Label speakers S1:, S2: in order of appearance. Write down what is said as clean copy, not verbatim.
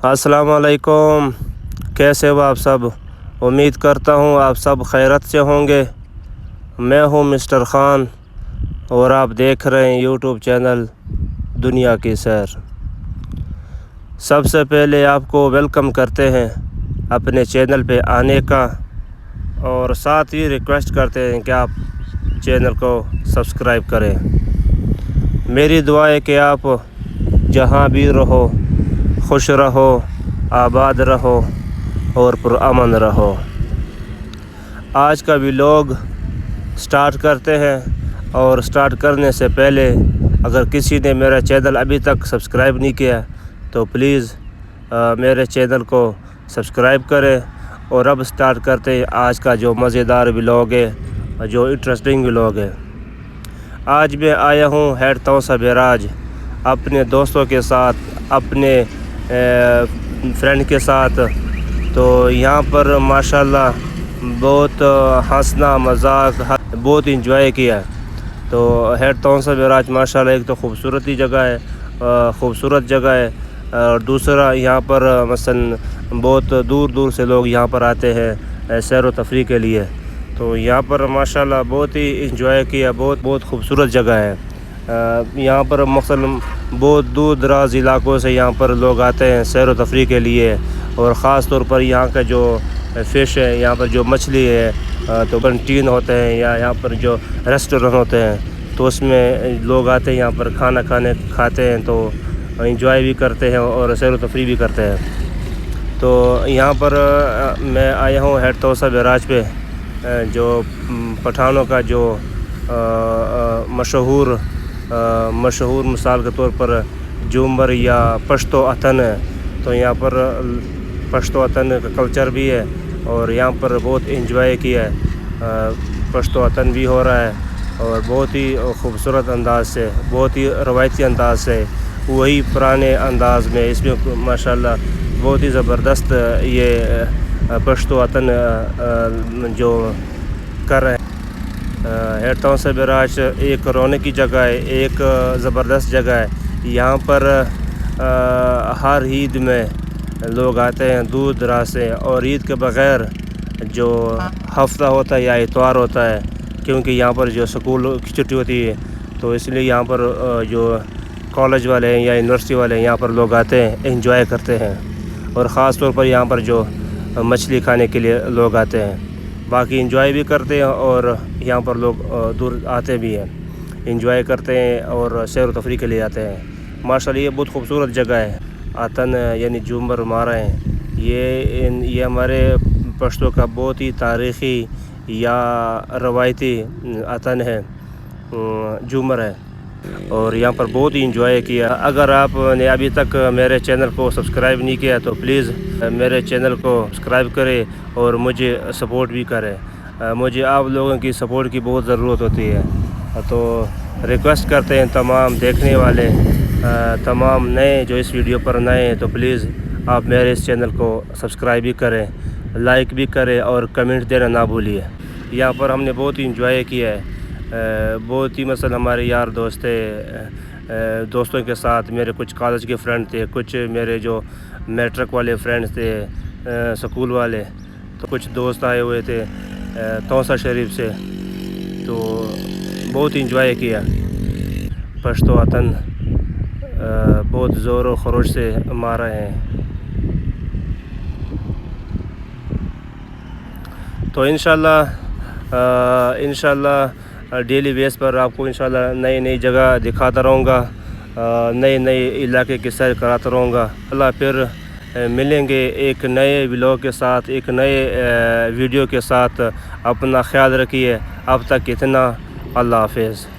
S1: अस्सलाम वालेकुम। कैसे हो आप सब? उम्मीद करता हूँ आप सब खैरत से होंगे। मैं हूँ मिस्टर ख़ान और आप देख रहे हैं यूट्यूब चैनल दुनिया की सैर। सबसे पहले आपको वेलकम करते हैं अपने चैनल पे आने का, और साथ ही रिक्वेस्ट करते हैं कि आप चैनल को सब्सक्राइब करें। मेरी दुआ है कि आप जहाँ भी रहो खुश रहो, आबाद रहो और पुरअमन रहो। आज का व्लॉग स्टार्ट करते हैं, और स्टार्ट करने से पहले अगर किसी ने मेरा चैनल अभी तक सब्सक्राइब नहीं किया तो प्लीज़ मेरे चैनल को सब्सक्राइब करें। और अब स्टार्ट करते हैं आज का जो मज़ेदार व्लॉग है, जो इंटरेस्टिंग व्लॉग है। आज मैं आया हूँ हेड तौसा बैराज अपने दोस्तों के साथ, अपने फ्रेंड के साथ। तो यहाँ पर माशाल्लाह बहुत हंसना मजाक बहुत इंजॉय किया। तो हेड तौसा बैराज माशाल्लाह एक तो खूबसूरत ही जगह है, खूबसूरत जगह है, और दूसरा यहाँ पर मसलन बहुत दूर दूर से लोग यहाँ पर आते हैं सैर व तफरीह के लिए। तो यहाँ पर माशाल्लाह बहुत ही इंजॉय किया, बहुत खूबसूरत जगह है। यहाँ पर मसलन बहुत दूर दराज इलाकों से यहाँ पर लोग आते हैं सैर व तफरीह के लिए, और ख़ास तौर पर यहाँ का जो फ़िश है, यहाँ पर जो मछली है, तो कैंटीन होते हैं या यहाँ पर जो रेस्टोरेंट होते हैं, तो उसमें लोग आते हैं यहाँ पर खाना खाते हैं, तो इंजॉय भी करते हैं और सैर व तफरीह भी करते हैं। तो यहाँ पर मैं आया हूँ हेड तौसा बैराज पे, जो पठानों का जो मशहूर मिसाल के तौर पर झूमर या पश्तो अतन है। तो यहाँ पर पश्तो अतन का कल्चर भी है, और यहाँ पर बहुत इंजॉय किया है। पश्तो अतन भी हो रहा है, और बहुत ही खूबसूरत अंदाज से, बहुत ही रवायती अंदाज से, वही पुराने अंदाज में इसमें माशाल्लाह बहुत ही ज़बरदस्त ये पश्तो अतन जो कर रहे हैं। हेड तौसा बैराज एक रोने की जगह है, एक ज़बरदस्त जगह है। यहाँ पर हर ईद में लोग आते हैं दूर दराज से, और ईद के बग़ैर जो हफ्ता होता है या इतवार होता है, क्योंकि यहाँ पर जो स्कूल की छुट्टी होती है, तो इसलिए यहाँ पर जो कॉलेज वाले हैं या यूनिवर्सिटी वाले हैं यहाँ पर लोग आते हैं, एंजॉय करते हैं। और ख़ास तौर पर यहाँ पर जो मछली खाने के लिए लोग आते हैं, बाकी इंजॉय भी करते हैं, और यहाँ पर लोग दूर आते भी हैं, इंजॉय करते हैं और सैर व तफरीह के लिए आते हैं। माशाल्लाह ये बहुत खूबसूरत जगह है। अतन यानी झूमर मारा है, ये हमारे पश्तो का बहुत ही तारीख़ी या रवायती अतन है, झूमर है, और यहाँ पर बहुत ही इंजॉय किया। अगर आपने अभी तक मेरे चैनल को सब्सक्राइब नहीं किया तो प्लीज़ मेरे चैनल को सब्सक्राइब करें और मुझे सपोर्ट भी करें। मुझे आप लोगों की सपोर्ट की बहुत ज़रूरत होती है। तो रिक्वेस्ट करते हैं तमाम देखने वाले, तमाम नए जो इस वीडियो पर नए हैं, तो प्लीज़ आप मेरे इस चैनल को सब्सक्राइब भी करें, लाइक भी करें और कमेंट देना ना भूलिए। यहाँ पर हमने बहुत ही इंजॉय किया है, बहुत ही मसलन हमारे यार दोस्त थे, दोस्तों के साथ मेरे कुछ कॉलेज के फ्रेंड थे, कुछ मेरे जो मैट्रिक वाले फ्रेंड्स थे, स्कूल वाले, तो कुछ दोस्त आए हुए थे तौसा शरीफ से। तो बहुत इंजॉय किया। पश्तो अतन बहुत ज़ोर व खरोश से मारा है। तो इंशाल्लाह डेली बेस पर आपको इंशाल्लाह नई जगह दिखाता रहूँगा, नए इलाके की सैर कराता रहूँगा। अल्लाह फिर मिलेंगे एक नए व्लॉग के साथ, एक नए वीडियो के साथ। अपना ख्याल रखिए। अब तक इतना, अल्लाह हाफ़िज़।